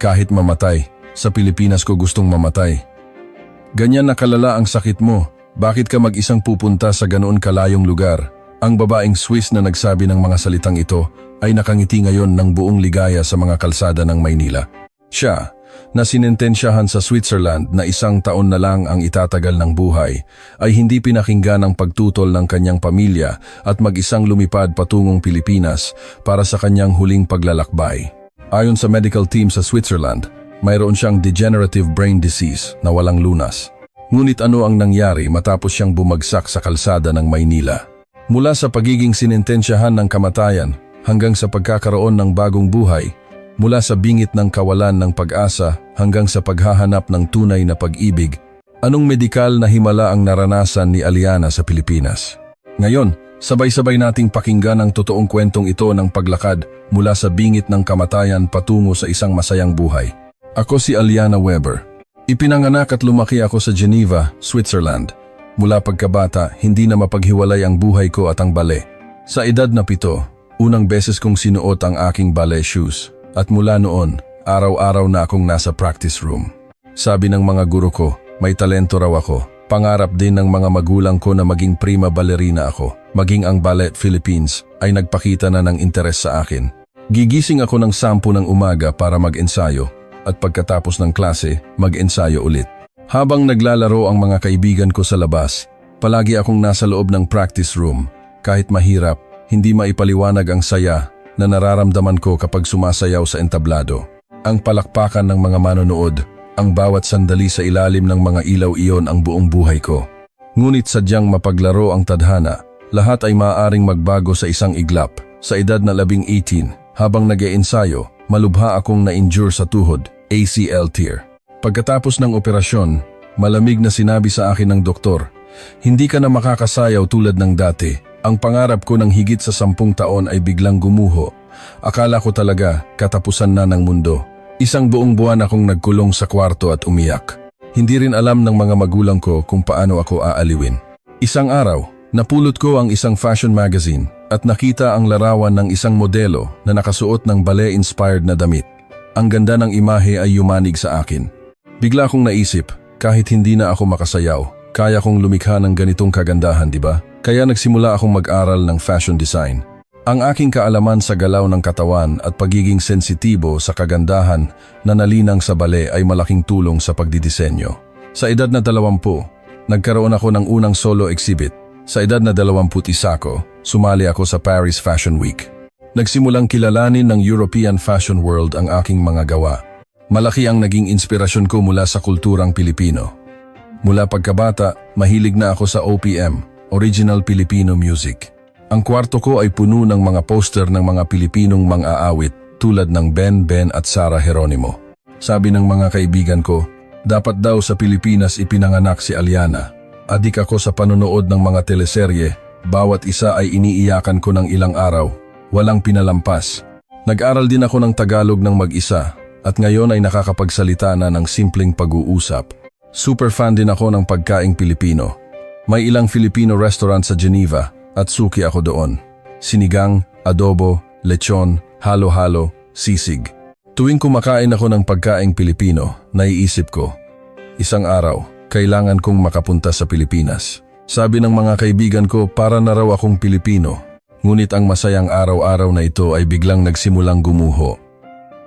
Kahit mamatay, sa Pilipinas ko gustong mamatay. Ganyan na kalala ang sakit mo. Bakit ka mag-isang pupunta sa ganoon kalayong lugar? Ang babaeng Swiss na nagsabi ng mga salitang ito ay nakangiti ngayon ng buong ligaya sa mga kalsada ng Maynila. Siya, na sinentensyahan sa Switzerland na 1 taon na lang ang itatagal ng buhay, ay hindi pinakinggan ang pagtutol ng kanyang pamilya at mag-isang lumipad patungong Pilipinas para sa kanyang huling paglalakbay. Ayon sa medical team sa Switzerland, mayroon siyang degenerative brain disease na walang lunas. Ngunit ano ang nangyari matapos siyang bumagsak sa kalsada ng Maynila? Mula sa pagiging sinentensyahan ng kamatayan hanggang sa pagkakaroon ng bagong buhay, mula sa bingit ng kawalan ng pag-asa hanggang sa paghahanap ng tunay na pag-ibig, anong medikal na himala ang naranasan ni Aliana sa Pilipinas? Ngayon, sabay-sabay nating pakinggan ang totoong kwentong ito ng paglakad mula sa bingit ng kamatayan patungo sa isang masayang buhay. Ako si Aliana Weber. Ipinanganak at lumaki ako sa Geneva, Switzerland. Mula pagkabata, hindi na mapaghiwalay ang buhay ko at ang ballet. Sa edad na 7, unang beses kong sinuot ang aking ballet shoes. At mula noon, araw-araw na akong nasa practice room. Sabi ng mga guro ko, may talento raw ako. Pangarap din ng mga magulang ko na maging prima ballerina ako. Maging ang Ballet Philippines ay nagpakita na ng interes sa akin. Gigising ako ng 10 ng umaga para mag-ensayo at pagkatapos ng klase, mag-ensayo ulit. Habang naglalaro ang mga kaibigan ko sa labas, palagi akong nasa loob ng practice room. Kahit mahirap, hindi maipaliwanag ang saya na nararamdaman ko kapag sumasayaw sa entablado. Ang palakpakan ng mga manonood, ang bawat sandali sa ilalim ng mga ilaw iyon ang buong buhay ko. Ngunit sadyang mapaglaro ang tadhana, lahat ay maaaring magbago sa isang iglap. Sa edad na 18, habang nag-iensayo, malubha akong na-injure sa tuhod, ACL tear. Pagkatapos ng operasyon, malamig na sinabi sa akin ng doktor, hindi ka na makakasayaw tulad ng dati. Ang pangarap ko ng higit sa 10 taon ay biglang gumuho. Akala ko talaga katapusan na ng mundo. Isang buong buwan akong nagkulong sa kwarto at umiyak. Hindi rin alam ng mga magulang ko kung paano ako aaliwin. Isang araw, napulot ko ang isang fashion magazine at nakita ang larawan ng isang modelo na nakasuot ng ballet-inspired na damit. Ang ganda ng imahe ay yumanig sa akin. Bigla akong naisip, kahit hindi na ako makasayaw, kaya kong lumikha ng ganitong kagandahan, di ba? Kaya nagsimula akong mag-aral ng fashion design. Ang aking kaalaman sa galaw ng katawan at pagiging sensitibo sa kagandahan na nalinang sa ballet ay malaking tulong sa pagdidisenyo. Sa edad na 20, nagkaroon ako ng unang solo exhibit. Sa edad na 21 ko, sumali ako sa Paris Fashion Week. Nagsimulang kilalanin ng European fashion world ang aking mga gawa. Malaki ang naging inspirasyon ko mula sa kulturang Pilipino. Mula pagkabata, mahilig na ako sa OPM, Original Filipino Music. Ang kwarto ko ay puno ng mga poster ng mga Pilipinong mang-aawit tulad ng Ben at Sara Geronimo. Sabi ng mga kaibigan ko, dapat daw sa Pilipinas ipinanganak si Aliana. Adik ako sa panonood ng mga teleserye, bawat isa ay iniiyakan ko ng ilang araw, walang pinalampas. Nag-aral din ako ng Tagalog ng mag-isa at ngayon ay nakakapagsalita na ng simpleng pag-uusap. Super fan din ako ng pagkaing Pilipino. May ilang Filipino restaurant sa Geneva at suki ako doon. Sinigang, adobo, lechon, halo-halo, sisig. Tuwing kumakain ako ng pagkaing Pilipino, naiisip ko, isang araw, kailangan kong makapunta sa Pilipinas. Sabi ng mga kaibigan ko, para na raw akong Pilipino. Ngunit ang masayang araw-araw na ito ay biglang nagsimulang gumuho.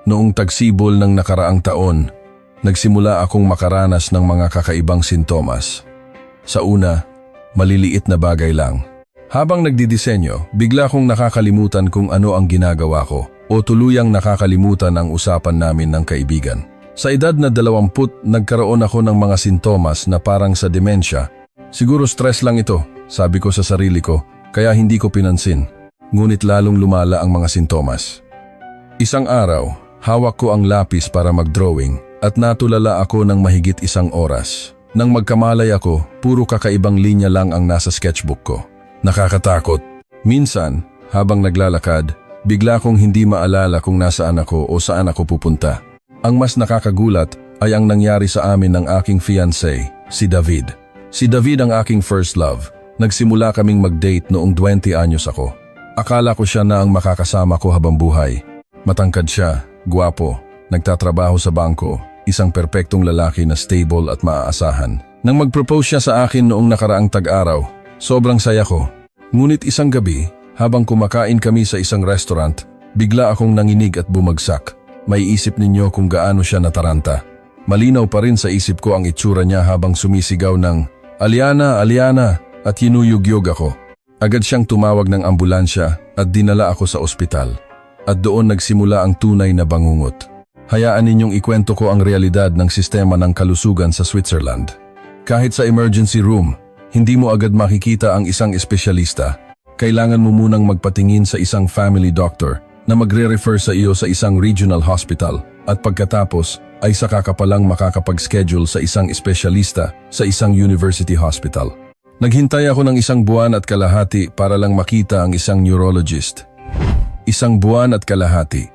Noong tagsibol ng nakaraang taon, nagsimula akong makaranas ng mga kakaibang sintomas. Sa una, maliliit na bagay lang. Habang nagdidisenyo, bigla akong nakakalimutan kung ano ang ginagawa ko o tuluyang nakakalimutan ang usapan namin ng kaibigan. Sa edad na 20, nagkaroon ako ng mga sintomas na parang sa demensya. Siguro stress lang ito, sabi ko sa sarili ko, kaya hindi ko pinansin. Ngunit lalong lumala ang mga sintomas. Isang araw, hawak ko ang lapis para mag-drawing at natulala ako ng mahigit 1 oras. Nang magkamalay ako, puro kakaibang linya lang ang nasa sketchbook ko. Nakakatakot. Minsan, habang naglalakad, bigla kong hindi maalala kung nasaan ako o saan ako pupunta. Ang mas nakakagulat ay ang nangyari sa amin ng aking fiancé, si David. Si David ang aking first love. Nagsimula kaming mag-date noong 20 anyos ako. Akala ko siya na ang makakasama ko habang buhay. Matangkad siya, gwapo, nagtatrabaho sa bangko, isang perpektong lalaki na stable at maaasahan. Nang mag-propose siya sa akin noong nakaraang tag-araw, sobrang saya ko. Ngunit isang gabi, habang kumakain kami sa isang restaurant, bigla akong nanginig at bumagsak. May isip ninyo kung gaano siya nataranta. Malinaw pa rin sa isip ko ang itsura niya habang sumisigaw ng, "Aliana, Aliana!" at hinuyugyog ako. Agad siyang tumawag ng ambulansya at dinala ako sa ospital. At doon nagsimula ang tunay na bangungot. Hayaan ninyong ikwento ko ang realidad ng sistema ng kalusugan sa Switzerland. Kahit sa emergency room, hindi mo agad makikita ang isang espesyalista. Kailangan mo munang magpatingin sa isang family doctor na magre-refer sa iyo sa isang regional hospital at pagkatapos ay saka ka palang makakapag-schedule sa isang espesyalista sa isang university hospital. Naghintay ako ng 1 buwan at kalahati para lang makita ang isang neurologist. 1 buwan at kalahati.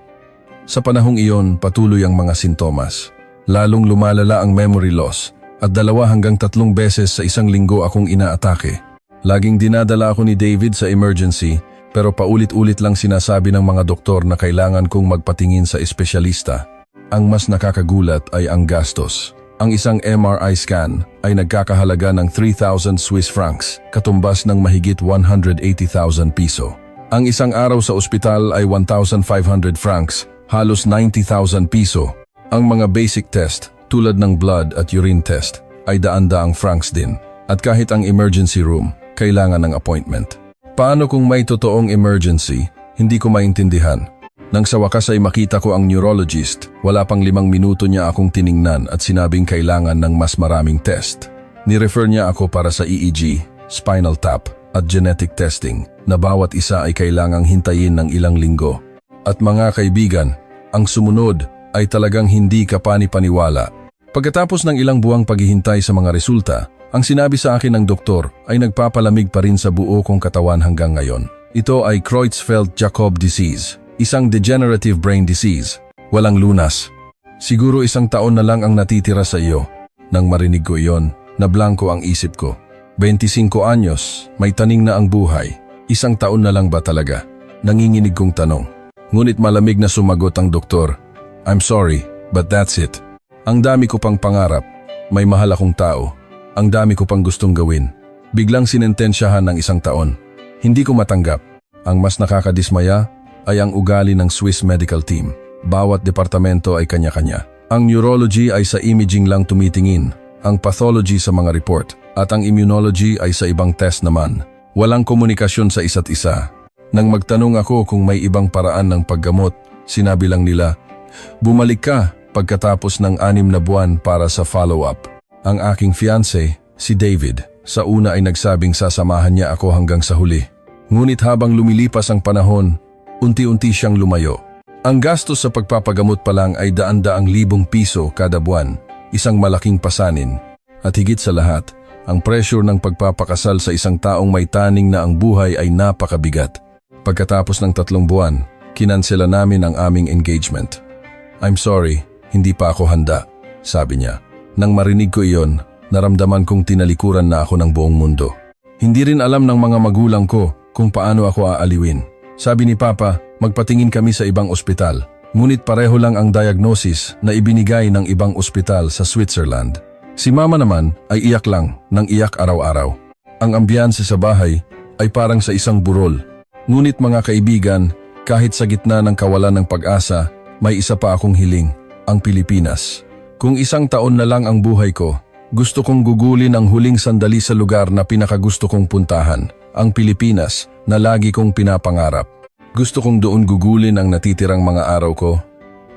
Sa panahong iyon, patuloy ang mga sintomas. Lalong lumalala ang memory loss at 2 hanggang 3 beses sa isang linggo akong inaatake. Laging dinadala ako ni David sa emergency pero paulit-ulit lang sinasabi ng mga doktor na kailangan kong magpatingin sa espesyalista. Ang mas nakakagulat ay ang gastos. Ang isang MRI scan ay nagkakahalaga ng 3,000 Swiss francs, katumbas ng mahigit 180,000 piso. Ang isang araw sa ospital ay 1,500 francs, halos 90,000 piso. Ang mga basic test tulad ng blood at urine test ay daan-daang francs din. At kahit ang emergency room, kailangan ng appointment. Paano kung may totoong emergency? Hindi ko maintindihan. Nang sa wakas ay makita ko ang neurologist, wala pang 5 minuto niya akong tiningnan at sinabing kailangan ng mas maraming test. Ni-refer niya ako para sa EEG, spinal tap at genetic testing na bawat isa ay kailangang hintayin ng ilang linggo. At mga kaibigan, ang sumunod ay talagang hindi ka panipaniwala. Pagkatapos ng ilang buwang paghihintay sa mga resulta, ang sinabi sa akin ng doktor ay nagpapalamig pa rin sa buo kong katawan hanggang ngayon. Ito ay Creutzfeldt-Jakob disease, isang degenerative brain disease. Walang lunas. Siguro 1 taon na lang ang natitira sa iyo. Nang marinig ko iyon, nablangko ang isip ko. 25 anyos, may taning na ang buhay. 1 taon na lang ba talaga? Nanginginig kong tanong. Ngunit malamig na sumagot ang doktor. I'm sorry, but that's it. Ang dami ko pang pangarap. May mahal akong tao. Ang dami ko pang gustong gawin. Biglang sinentensyahan ng 1 taon. Hindi ko matanggap. Ang mas nakakadismaya ay ang ugali ng Swiss medical team. Bawat departamento ay kanya-kanya. Ang neurology ay sa imaging lang tumitingin, ang pathology sa mga report, at ang immunology ay sa ibang test naman. Walang komunikasyon sa isa't isa. Nang magtanong ako kung may ibang paraan ng paggamot, sinabi lang nila, "Bumalik ka pagkatapos ng 6 na buwan para sa follow-up." Ang aking fiancé, si David, sa una ay nagsabing sasamahan niya ako hanggang sa huli. Ngunit habang lumilipas ang panahon, unti-unti siyang lumayo. Ang gastos sa pagpapagamot pa lang ay daan-daang libong piso kada buwan, isang malaking pasanin. At higit sa lahat, ang pressure ng pagpapakasal sa isang taong may taning na ang buhay ay napakabigat. Pagkatapos ng 3 buwan, kinansela namin ang aming engagement. "I'm sorry, hindi pa ako handa," sabi niya. Nang marinig ko iyon, naramdaman kong tinalikuran na ako ng buong mundo. Hindi rin alam ng mga magulang ko kung paano ako aaliwin. Sabi ni Papa, magpatingin kami sa ibang ospital. Ngunit pareho lang ang diagnosis na ibinigay ng ibang ospital sa Switzerland. Si Mama naman ay iyak lang nang iyak araw-araw. Ang ambiyanse sa bahay ay parang sa isang burol. Ngunit mga kaibigan, kahit sa gitna ng kawalan ng pag-asa, may isa pa akong hiling, ang Pilipinas. Kung 1 taon na lang ang buhay ko, gusto kong gugulin ang huling sandali sa lugar na pinakagusto kong puntahan, ang Pilipinas na lagi kong pinapangarap. Gusto kong doon gugulin ang natitirang mga araw ko,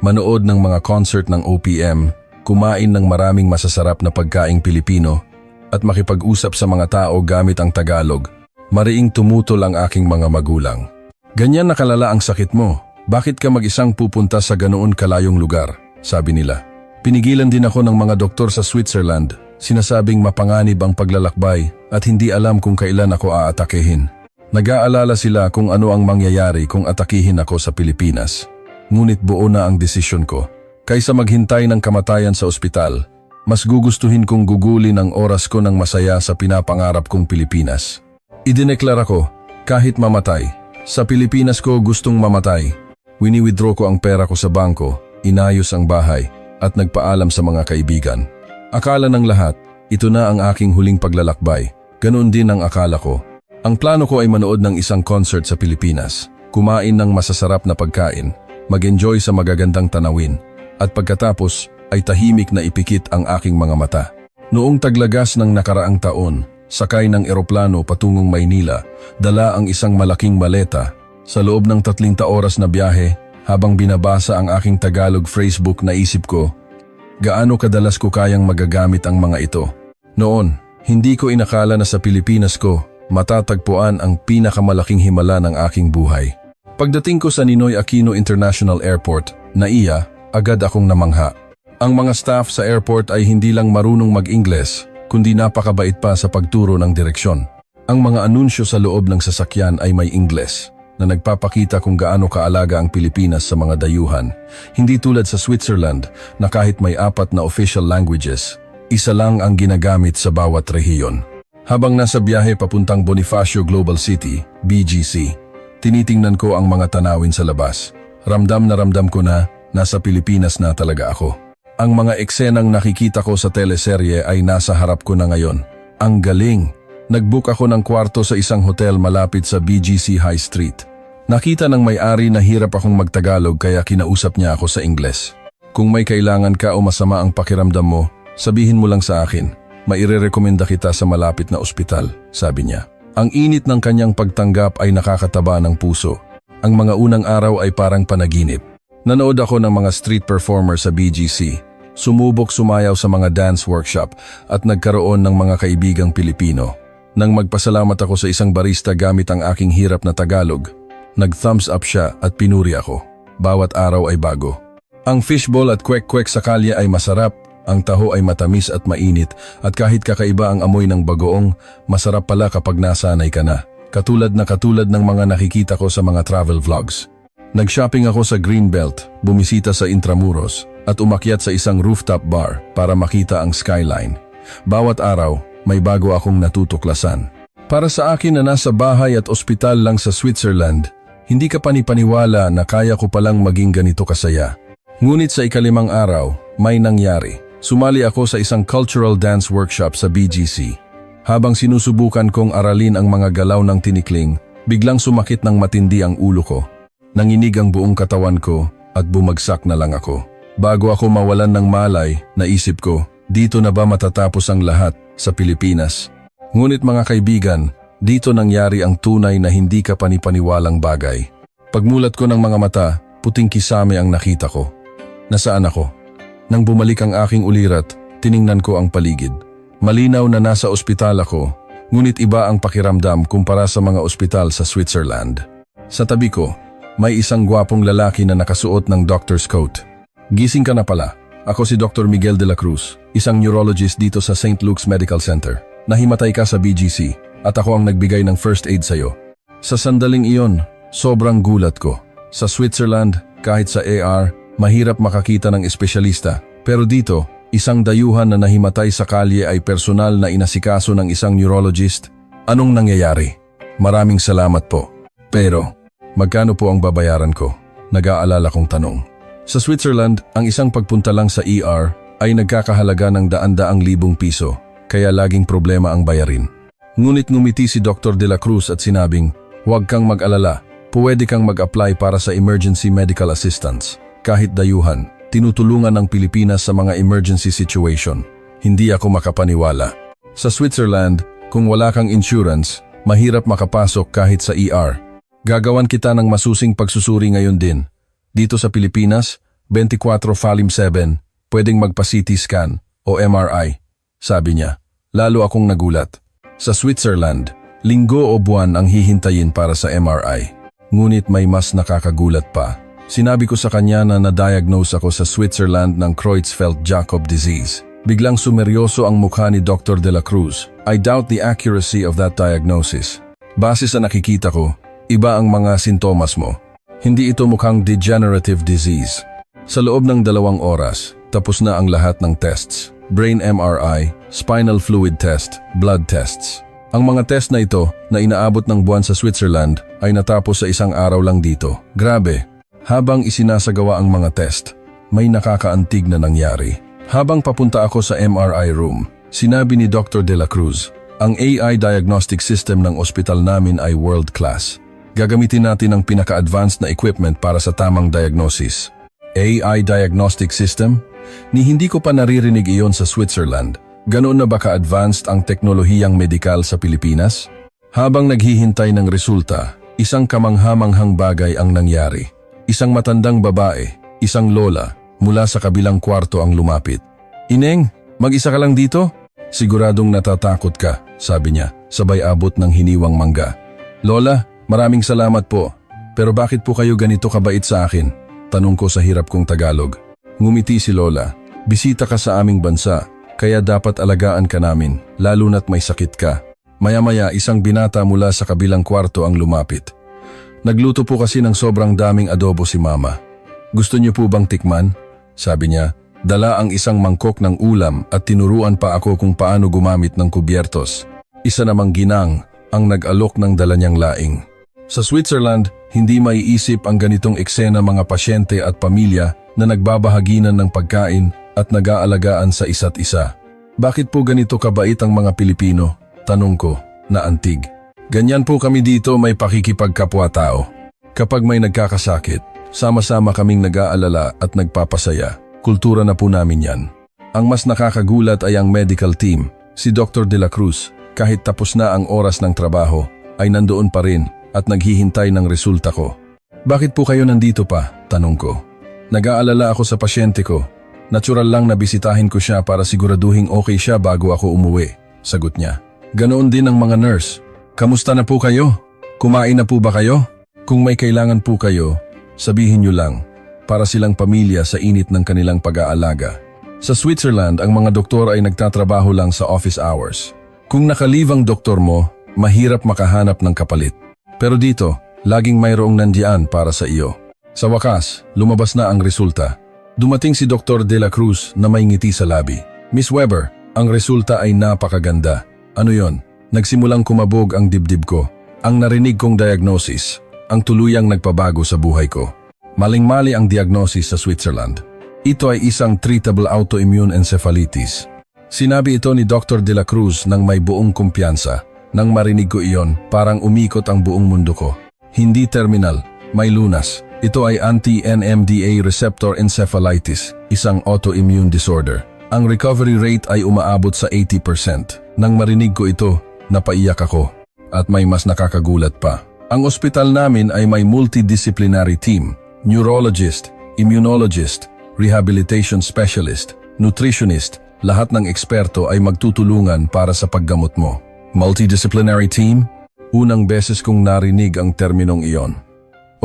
manood ng mga concert ng OPM, kumain ng maraming masasarap na pagkaing Pilipino, at makipag-usap sa mga tao gamit ang Tagalog. Mariing tumutol ang aking mga magulang. "Ganyan na kalala ang sakit mo. Bakit ka mag-isang pupunta sa ganoon kalayong lugar?" sabi nila. Pinigilan din ako ng mga doktor sa Switzerland. Sinasabing mapanganib ang paglalakbay at hindi alam kung kailan ako aatakehin. Nag-aalala sila kung ano ang mangyayari kung atakihin ako sa Pilipinas. Ngunit buo na ang desisyon ko. Kaysa maghintay ng kamatayan sa ospital, mas gugustuhin kong gugulin ang oras ko ng masaya sa pinapangarap kong Pilipinas. Idineklara ko, kahit mamatay, sa Pilipinas ko gustong mamatay. Wini-withdraw ko ang pera ko sa bangko, inayos ang bahay, at nagpaalam sa mga kaibigan. Akala ng lahat, ito na ang aking huling paglalakbay. Ganoon din ang akala ko. Ang plano ko ay manood ng isang concert sa Pilipinas, kumain ng masasarap na pagkain, mag-enjoy sa magagandang tanawin, at pagkatapos ay tahimik na ipikit ang aking mga mata. Noong taglagas ng nakaraang taon, sakay ng eroplano patungong Maynila, dala ang isang malaking maleta. Sa loob ng 30 oras na biyahe, habang binabasa ang aking Tagalog phrasebook, naisip ko, gaano kadalas ko kayang magagamit ang mga ito. Noon, hindi ko inakala na sa Pilipinas ko matatagpuan ang pinakamalaking himala ng aking buhay. Pagdating ko sa Ninoy Aquino International Airport, NAIA, agad akong namangha. Ang mga staff sa airport ay hindi lang marunong mag-Ingles, kundi napakabait pa sa pagturo ng direksyon. Ang mga anunsyo sa loob ng sasakyan ay may Ingles, na nagpapakita kung gaano kaalaga ang Pilipinas sa mga dayuhan. Hindi tulad sa Switzerland na kahit may 4 na official languages, isa lang ang ginagamit sa bawat rehiyon. Habang nasa biyahe papuntang Bonifacio Global City, BGC, tinitingnan ko ang mga tanawin sa labas. Ramdam ko na nasa Pilipinas na talaga ako. Ang mga eksenang nakikita ko sa teleserye ay nasa harap ko na ngayon. Ang galing! Nag-book ako ng kwarto sa isang hotel malapit sa BGC High Street. Nakita ng may-ari na hirap akong magtagalog kaya kinausap niya ako sa Ingles. Kung may kailangan ka o masama ang pakiramdam mo, sabihin mo lang sa akin. Mairerekomenda kita sa malapit na ospital, sabi niya. Ang init ng kanyang pagtanggap ay nakakataba ng puso. Ang mga unang araw ay parang panaginip. Nanood ako ng mga street performer sa BGC. Sumubok sumayaw sa mga dance workshop at nagkaroon ng mga kaibigang Pilipino. Nang magpasalamat ako sa isang barista gamit ang aking hirap na Tagalog, nag-thumbs up siya at pinuri ako. Bawat araw ay bago. Ang fishball at kwek-kwek sa kalye ay masarap, ang taho ay matamis at mainit, at kahit kakaiba ang amoy ng bagoong, masarap pala kapag nasanay ka na. Katulad ng mga nakikita ko sa mga travel vlogs. Nag-shopping ako sa Greenbelt, bumisita sa Intramuros, at umakyat sa isang rooftop bar para makita ang skyline. Bawat araw, may bago akong natutuklasan. Para sa akin na nasa bahay at ospital lang sa Switzerland, hindi ka panipaniwala na kaya ko palang maging ganito kasaya. Ngunit sa ika-5 araw, may nangyari. Sumali ako sa isang cultural dance workshop sa BGC. Habang sinusubukan kong aralin ang mga galaw ng tinikling, biglang sumakit ng matindi ang ulo ko. Nanginig ang buong katawan ko at bumagsak na lang ako. Bago ako mawalan ng malay, naisip ko, dito na ba matatapos ang lahat sa Pilipinas? Ngunit mga kaibigan, dito nangyari ang tunay na hindi ka panipaniwalang bagay. Pagmulat ko ng mga mata, puting kisame ang nakita ko. Nasaan ako? Nang bumalik ang aking ulirat, tiningnan ko ang paligid. Malinaw na nasa ospital ako, ngunit iba ang pakiramdam kumpara sa mga ospital sa Switzerland. Sa tabi ko, may isang gwapong lalaki na nakasuot ng doctor's coat. Gising ka na pala. Ako si Dr. Miguel de la Cruz, isang neurologist dito sa St. Luke's Medical Center. Nahimatay ka sa BGC at ako ang nagbigay ng first aid sa'yo. Sa sandaling iyon, sobrang gulat ko. Sa Switzerland, kahit sa AR, mahirap makakita ng espesyalista. Pero dito, isang dayuhan na nahimatay sa kalye ay personal na inasikaso ng isang neurologist. Anong nangyayari? Maraming salamat po. Pero, magkano po ang babayaran ko? Nag-aalala kong tanong. Sa Switzerland, ang isang pagpunta lang sa ER ay nagkakahalaga ng daan-daang libong piso, kaya laging problema ang bayarin. Ngunit ngumiti si Dr. De La Cruz at sinabing, huwag kang mag-alala, pwede kang mag-apply para sa emergency medical assistance. Kahit dayuhan, tinutulungan ng Pilipinas sa mga emergency situation. Hindi ako makapaniwala. Sa Switzerland, kung wala kang insurance, mahirap makapasok kahit sa ER. Gagawan kita ng masusing pagsusuri ngayon din. Dito sa Pilipinas, 24 Falim 7, pwedeng magpa-CT scan o MRI, sabi niya. Lalo akong nagulat. Sa Switzerland, linggo o buwan ang hihintayin para sa MRI. Ngunit may mas nakakagulat pa. Sinabi ko sa kanya na na-diagnose ako sa Switzerland ng Creutzfeldt-Jakob disease. Biglang sumeryoso ang mukha ni Dr. De La Cruz. I doubt the accuracy of that diagnosis. Base sa nakikita ko, iba ang mga sintomas mo. Hindi ito mukhang degenerative disease. Sa loob ng 2 oras, tapos na ang lahat ng tests. Brain MRI, spinal fluid test, blood tests. Ang mga test na ito na inaabot ng buwan sa Switzerland ay natapos sa 1 araw lang dito. Grabe! Habang isinasagawa ang mga test, may nakakaantig na nangyari. Habang papunta ako sa MRI room, sinabi ni Dr. De La Cruz, ang AI diagnostic system ng ospital namin ay world class. Gagamitin natin ang pinaka-advanced na equipment para sa tamang diagnosis. AI diagnostic system? Ni hindi ko pa naririnig iyon sa Switzerland. Ganoon na ba ka-advanced ang teknolohiyang medikal sa Pilipinas? Habang naghihintay ng resulta, isang kamanghamanghang bagay ang nangyari. Isang matandang babae, isang lola, mula sa kabilang kwarto ang lumapit. "Ineng, mag-isa ka lang dito?" "Siguradong natatakot ka," sabi niya, sabay abot ng hiniwang mangga. "Lola, maraming salamat po. Pero bakit po kayo ganito kabait sa akin?" Tanong ko sa hirap kong Tagalog. Ngumiti si Lola. "Bisita ka sa aming bansa, kaya dapat alagaan ka namin, lalo na't may sakit ka." Maya-maya isang binata mula sa kabilang kwarto ang lumapit. "Nagluto po kasi ng sobrang daming adobo si Mama. Gusto niyo po bang tikman?" Sabi niya. Dala ang isang mangkok ng ulam at tinuruan pa ako kung paano gumamit ng kubyertos. Isa namang ginang ang nag-alok ng dala niyang laing. Sa Switzerland, hindi maiisip ang ganitong eksena, mga pasyente at pamilya na nagbabahaginan ng pagkain at nag-aalagaan sa isa't isa. "Bakit po ganito kabait ang mga Pilipino?" Tanong ko, na antig. "Ganyan po kami dito, may pakikipagkapwa-tao. Kapag may nagkakasakit, sama-sama kaming nag-aalala at nagpapasaya. Kultura na po namin yan." Ang mas nakakagulat ay ang medical team, si Dr. De La Cruz. Kahit tapos na ang oras ng trabaho, ay nandoon pa rin at naghihintay ng resulta ko. "Bakit po kayo nandito pa?" Tanong ko. "Nag-aalala ako sa pasyente ko. Natural lang na bisitahin ko siya para siguraduhin okay siya bago ako umuwi," sagot niya. "Ganoon din ang mga nurse. Kamusta na po kayo? Kumain na po ba kayo? Kung may kailangan po kayo, sabihin niyo lang. Para silang pamilya sa init ng kanilang pag-aalaga." Sa Switzerland, ang mga doktor ay nagtatrabaho lang sa office hours. Kung naka-leave ang doktor mo, mahirap makahanap ng kapalit. Pero dito, laging mayroong nandiyan para sa iyo. Sa wakas, lumabas na ang resulta. Dumating si Dr. De La Cruz na may ngiti sa labi. "Miss Weber, ang resulta ay napakaganda." "Ano yon?" Nagsimulang kumabog ang dibdib ko. Ang narinig kong diagnosis, ang tuluyang nagpabago sa buhay ko. Maling-mali ang diagnosis sa Switzerland. Ito ay isang treatable autoimmune encephalitis. Sinabi ito ni Dr. De La Cruz nang may buong kumpiyansa. Nang marinig ko iyon, parang umikot ang buong mundo ko. Hindi terminal, may lunas. Ito ay anti-NMDA receptor encephalitis, isang autoimmune disorder. Ang recovery rate ay umaabot sa 80%. Nang marinig ko ito, napaiyak ako. At may mas nakakagulat pa. Ang ospital namin ay may multidisciplinary team. Neurologist, immunologist, rehabilitation specialist, nutritionist, lahat ng eksperto ay magtutulungan para sa paggamot mo. Multidisciplinary team? Unang beses kong narinig ang terminong iyon.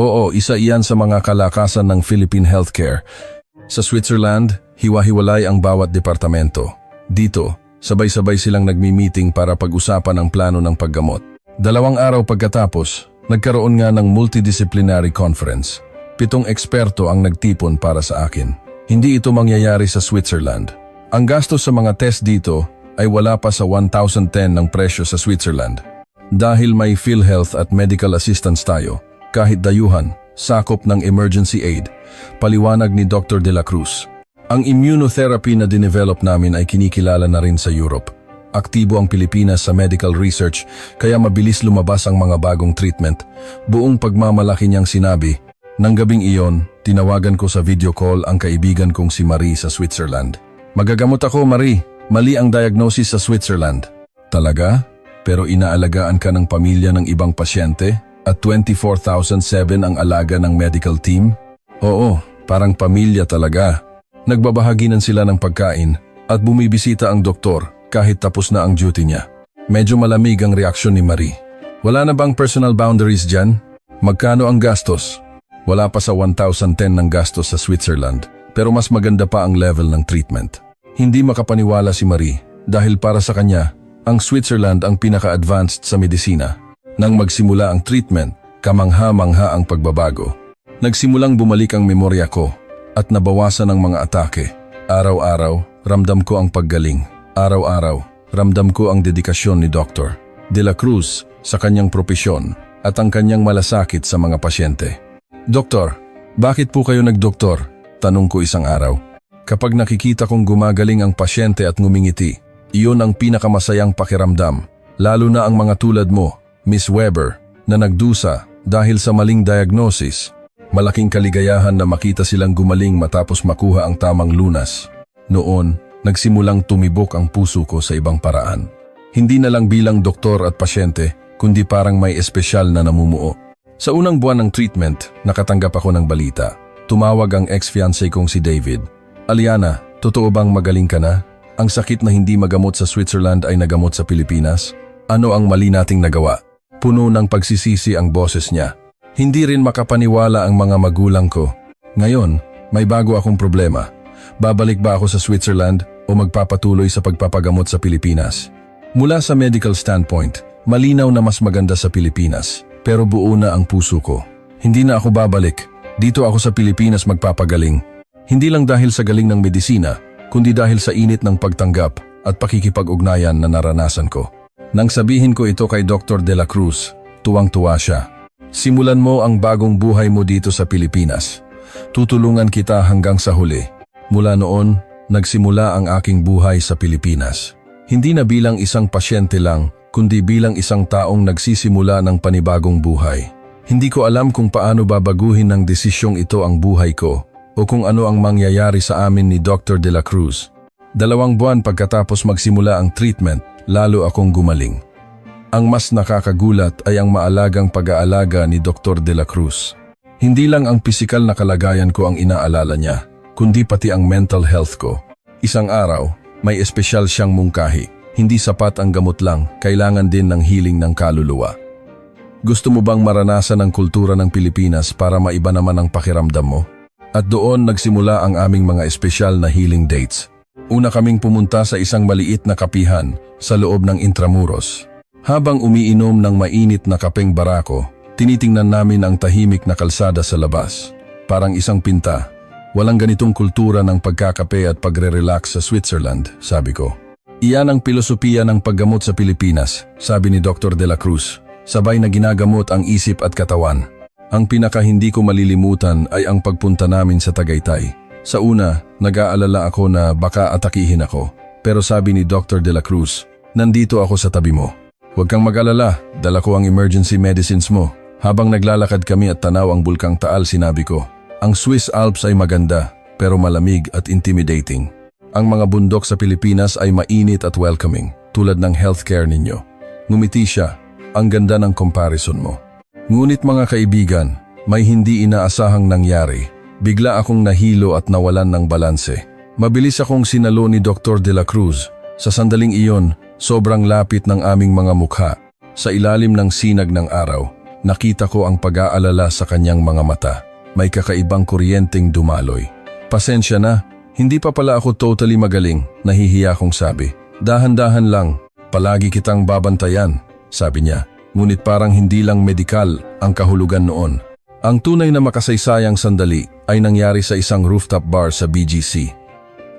Oo, isa iyan sa mga kalakasan ng Philippine healthcare. Sa Switzerland, hiwa-hiwalay ang bawat departamento. Dito, sabay-sabay silang nagmi-meeting para pag-usapan ang plano ng paggamot. 2 araw pagkatapos, nagkaroon nga ng multidisciplinary conference. 7 eksperto ang nagtipon para sa akin. Hindi ito mangyayari sa Switzerland. Ang gastos sa mga test dito ay wala pa sa 1,010 ng presyo sa Switzerland. Dahil may PhilHealth at medical assistance tayo, kahit dayuhan, sakop ng emergency aid, paliwanag ni Dr. De La Cruz. Ang immunotherapy na dinevelop namin ay kinikilala na rin sa Europe. Aktibo ang Pilipinas sa medical research, kaya mabilis lumabas ang mga bagong treatment. Buong pagmamalaki niyang sinabi. Nang gabing iyon, tinawagan ko sa video call ang kaibigan kong si Marie sa Switzerland. "Magagamot ako, Marie. Mali ang diagnosis sa Switzerland." "Talaga? Pero inaalagaan ka ng pamilya ng ibang pasyente at 24,007 ang alaga ng medical team?" "Oo, parang pamilya talaga. Nagbabahaginan sila ng pagkain at bumibisita ang doktor kahit tapos na ang duty niya." Medyo malamig ang reaksyon ni Marie. "Wala na bang personal boundaries dyan? Magkano ang gastos?" Wala pa sa 1,010 ng gastos sa Switzerland, pero mas maganda pa ang level ng treatment. Hindi makapaniwala si Marie dahil para sa kanya, ang Switzerland ang pinaka-advanced sa medisina. Nang magsimula ang treatment, kamangha-mangha ang pagbabago. Nagsimulang bumalik ang memorya ko at nabawasan ang mga atake. Araw-araw, ramdam ko ang paggaling. Araw-araw, ramdam ko ang dedikasyon ni Dr. De La Cruz sa kanyang propesyon at ang kanyang malasakit sa mga pasyente. "Doktor, bakit po kayo nagdoktor?" Tanong ko isang araw. Kapag nakikita kong gumagaling ang pasyente at ngumingiti, iyon ang pinakamasayang pakiramdam. Lalo na ang mga tulad mo, Miss Weber, na nagdusa dahil sa maling diagnosis. Malaking kaligayahan na makita silang gumaling matapos makuha ang tamang lunas. Noon, nagsimulang tumibok ang puso ko sa ibang paraan. Hindi na lang bilang doktor at pasyente, kundi parang may espesyal na namumuo. Sa unang buwan ng treatment, nakatanggap ako ng balita. Tumawag ang ex-fiancé kong si David. Aliana, totoo bang magaling ka na? Ang sakit na hindi magamot sa Switzerland ay nagamot sa Pilipinas? Ano ang mali nating nagawa? Puno ng pagsisisi ang boses niya. Hindi rin makapaniwala ang mga magulang ko. Ngayon, may bago akong problema. Babalik ba ako sa Switzerland o magpapatuloy sa pagpapagamot sa Pilipinas? Mula sa medical standpoint, malinaw na mas maganda sa Pilipinas. Pero buo na ang puso ko. Hindi na ako babalik. Dito ako sa Pilipinas magpapagaling. Hindi lang dahil sa galing ng medisina, kundi dahil sa init ng pagtanggap at pakikipag-ugnayan na naranasan ko. Nang sabihin ko ito kay Dr. De La Cruz, tuwang-tuwa siya. Simulan mo ang bagong buhay mo dito sa Pilipinas. Tutulungan kita hanggang sa huli. Mula noon, nagsimula ang aking buhay sa Pilipinas. Hindi na bilang isang pasyente lang, kundi bilang isang taong nagsisimula ng panibagong buhay. Hindi ko alam kung paano babaguhin ng desisyong ito ang buhay ko o kung ano ang mangyayari sa amin ni Dr. De La Cruz. 2 buwan pagkatapos magsimula ang treatment, lalo akong gumaling. Ang mas nakakagulat ay ang maalagang pag-aalaga ni Dr. De La Cruz. Hindi lang ang pisikal na kalagayan ko ang inaalala niya, kundi pati ang mental health ko. Isang araw, may espesyal siyang mungkahi. Hindi sapat ang gamot lang, kailangan din ng healing ng kaluluwa. Gusto mo bang maranasan ang kultura ng Pilipinas para maiba naman ang pakiramdam mo? At doon nagsimula ang aming mga espesyal na healing dates. Una kaming pumunta sa isang maliit na kapihan sa loob ng Intramuros. Habang umiinom ng mainit na kapeng barako, tinitingnan namin ang tahimik na kalsada sa labas. Parang isang pinta. Walang ganitong kultura ng pagkakape at pagre-relax sa Switzerland, sabi ko. Iyan ang pilosopiya ng paggamot sa Pilipinas, sabi ni Dr. De La Cruz. Sabay na ginagamot ang isip at katawan. Ang pinaka hindi ko malilimutan ay ang pagpunta namin sa Tagaytay. Sa una, nag-aalala ako na baka atakihin ako. Pero sabi ni Dr. De La Cruz, nandito ako sa tabi mo. Huwag kang mag-alala, dala ko ang emergency medicines mo. Habang naglalakad kami at tanaw ang Bulkang Taal, sinabi ko, ang Swiss Alps ay maganda, pero malamig at intimidating. Ang mga bundok sa Pilipinas ay mainit at welcoming, tulad ng healthcare ninyo. Ngumiti siya, ang ganda ng comparison mo. Ngunit mga kaibigan, may hindi inaasahang nangyari. Bigla akong nahilo at nawalan ng balanse. Mabilis akong sinalo ni Dr. De La Cruz. Sa sandaling iyon, sobrang lapit ng aming mga mukha. Sa ilalim ng sinag ng araw, nakita ko ang pag-aalala sa kanyang mga mata. May kakaibang kuryenteng dumaloy. Pasensya na, hindi pa pala ako totally magaling, nahihiya kong sabi. Dahan-dahan lang, palagi kitang babantayan, sabi niya. Ngunit parang hindi lang medikal ang kahulugan noon. Ang tunay na makasaysayang sandali ay nangyari sa isang rooftop bar sa BGC.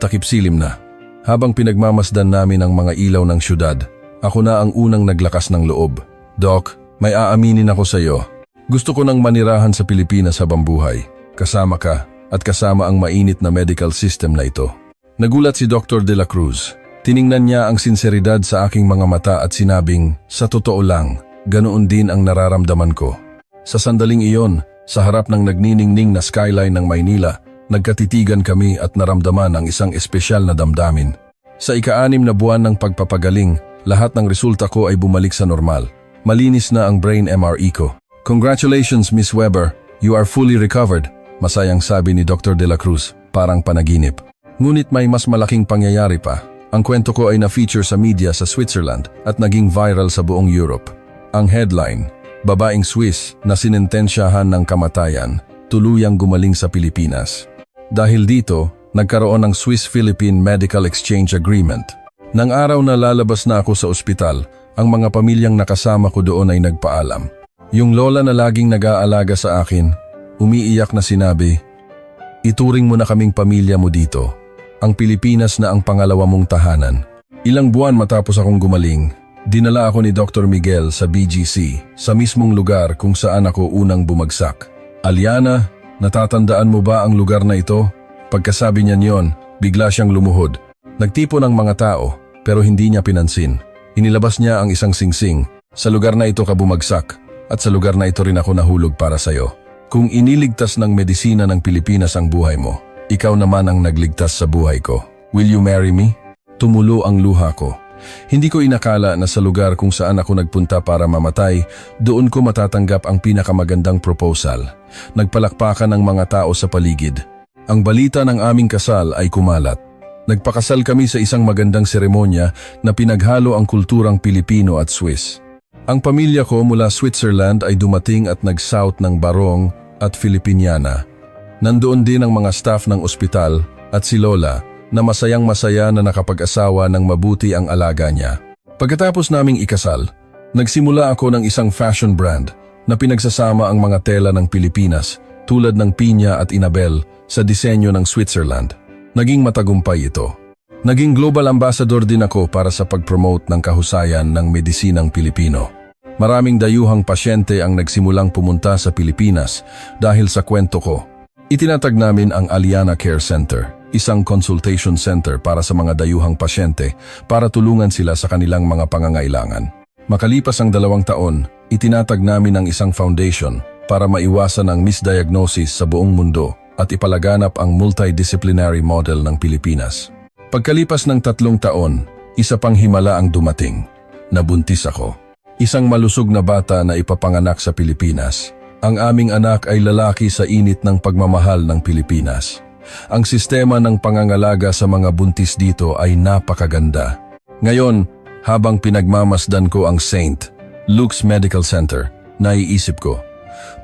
Takip-silim na. Habang pinagmamasdan namin ang mga ilaw ng syudad, ako na ang unang naglakas ng loob. Doc, may aaminin ako sa iyo. Gusto ko nang manirahan sa Pilipinas habang buhay. Kasama ka at kasama ang mainit na medical system na ito. Nagulat si Dr. De La Cruz. Tiningnan niya ang sinseridad sa aking mga mata at sinabing, sa totoo lang, ganoon din ang nararamdaman ko. Sa sandaling iyon, sa harap ng nagniningning na skyline ng Maynila, nagkatitigan kami at naramdaman ang isang espesyal na damdamin. Sa ika-6 na buwan ng pagpapagaling, lahat ng resulta ko ay bumalik sa normal. Malinis na ang brain MRE ko. Congratulations, Miss Weber. You are fully recovered. Masayang sabi ni Dr. De La Cruz, parang panaginip. Ngunit may mas malaking pangyayari pa. Ang kwento ko ay na-feature sa media sa Switzerland at naging viral sa buong Europe. Ang headline, babaeng Swiss na sinentensyahan ng kamatayan, tuluyang gumaling sa Pilipinas. Dahil dito, nagkaroon ng Swiss-Philippine Medical Exchange Agreement. Nang araw na lalabas na ako sa ospital, ang mga pamilyang nakasama ko doon ay nagpaalam. Yung lola na laging nag-aalaga sa akin, umiiyak na sinabi, ituring mo na kaming pamilya mo dito. Ang Pilipinas na ang pangalawa mong tahanan. Ilang buwan matapos akong gumaling, dinala ako ni Dr. Miguel sa BGC, sa mismong lugar kung saan ako unang bumagsak. Aliana, natatandaan mo ba ang lugar na ito? Pagkasabi niya niyon, bigla siyang lumuhod. Nagtipo ng mga tao, pero hindi niya pinansin. Inilabas niya ang isang singsing. Sa lugar na ito ka bumagsak, at sa lugar na ito rin ako nahulog para sa'yo. Kung iniligtas ng medisina ng Pilipinas ang buhay mo, ikaw naman ang nagligtas sa buhay ko. Will you marry me? Tumulo ang luha ko. Hindi ko inakala na sa lugar kung saan ako nagpunta para mamatay, doon ko matatanggap ang pinakamagandang proposal. Nagpalakpakan ng mga tao sa paligid. Ang balita ng aming kasal ay kumalat. Nagpakasal kami sa isang magandang seremonya na pinaghalo ang kulturang Pilipino at Swiss. Ang pamilya ko mula Switzerland ay dumating at nag-south ng Barong at Filipiniana. Nandoon din ang mga staff ng ospital at si Lola na masayang-masaya na nakapag-asawa ng mabuti ang alaga niya. Pagkatapos naming ikasal, nagsimula ako ng isang fashion brand na pinagsasama ang mga tela ng Pilipinas tulad ng pinya at inabel sa disenyo ng Switzerland. Naging matagumpay ito. Naging global ambassador din ako para sa pag-promote ng kahusayan ng medisinang Pilipino. Maraming dayuhang pasyente ang nagsimulang pumunta sa Pilipinas dahil sa kwento ko. Itinatag namin ang Aliana Care Center, isang consultation center para sa mga dayuhang pasyente para tulungan sila sa kanilang mga pangangailangan. Makalipas ang 2 taon, itinatag namin ang isang foundation para maiwasan ang misdiagnosis sa buong mundo at ipalaganap ang multidisciplinary model ng Pilipinas. Pagkalipas ng 3 taon, isa pang himala ang dumating. Nabuntis ako. Isang malusog na bata na ipapanganak sa Pilipinas. Ang aming anak ay lalaki sa init ng pagmamahal ng Pilipinas. Ang sistema ng pangangalaga sa mga buntis dito ay napakaganda. Ngayon, habang pinagmamasdan ko ang St. Luke's Medical Center, naiisip ko,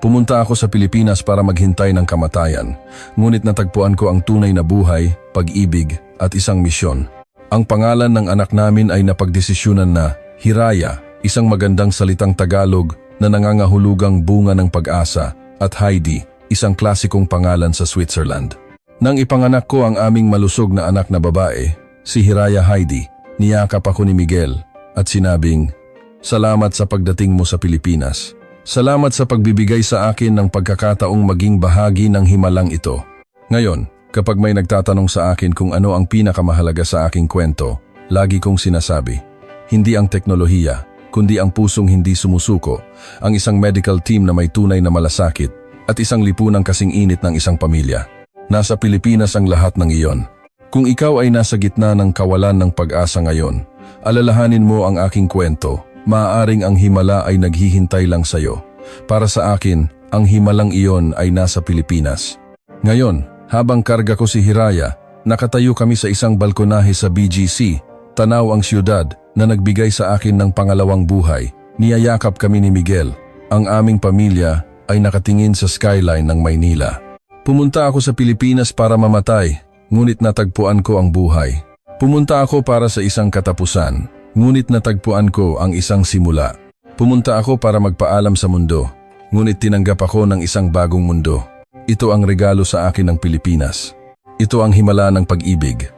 pumunta ako sa Pilipinas para maghintay ng kamatayan, ngunit natagpuan ko ang tunay na buhay, pag-ibig at isang misyon. Ang pangalan ng anak namin ay napagdesisyunan na Hiraya, isang magandang salitang Tagalog na nangangahulugang bunga ng pag-asa, at Heidi, isang klasikong pangalan sa Switzerland. Nang ipanganak ko ang aming malusog na anak na babae, si Hiraya Heidi, niyakap ako ni Miguel at sinabing, "Salamat sa pagdating mo sa Pilipinas. Salamat sa pagbibigay sa akin ng pagkakataong maging bahagi ng himalang ito." Ngayon, kapag may nagtatanong sa akin kung ano ang pinakamahalaga sa aking kwento, lagi kong sinasabi, hindi ang teknolohiya, kundi ang pusong hindi sumusuko, ang isang medical team na may tunay na malasakit, at isang lipunang kasing init ng isang pamilya. Nasa Pilipinas ang lahat ng iyon. Kung ikaw ay nasa gitna ng kawalan ng pag-asa ngayon, alalahanin mo ang aking kwento. Maaaring ang himala ay naghihintay lang sa'yo. Para sa akin, ang himalang iyon ay nasa Pilipinas. Ngayon, habang karga ko si Hiraya, nakatayo kami sa isang balkonahe sa BGC, tanaw ang siyudad na nagbigay sa akin ng pangalawang buhay. Niyayakap kami ni Miguel. Ang aming pamilya ay nakatingin sa skyline ng Maynila. Pumunta ako sa Pilipinas para mamatay, ngunit natagpuan ko ang buhay. Pumunta ako para sa isang katapusan, ngunit natagpuan ko ang isang simula. Pumunta ako para magpaalam sa mundo, ngunit tinanggap ako ng isang bagong mundo. Ito ang regalo sa akin ng Pilipinas. Ito ang himala ng pag-ibig.